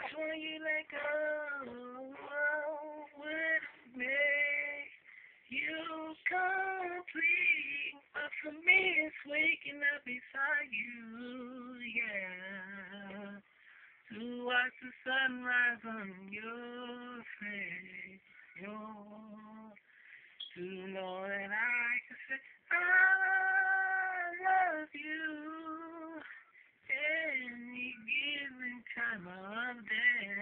When you let go, would make you complete. But for me, it's waking up beside you, yeah. To watch the sunrise on your face, to know that I can say I love you any given time of day.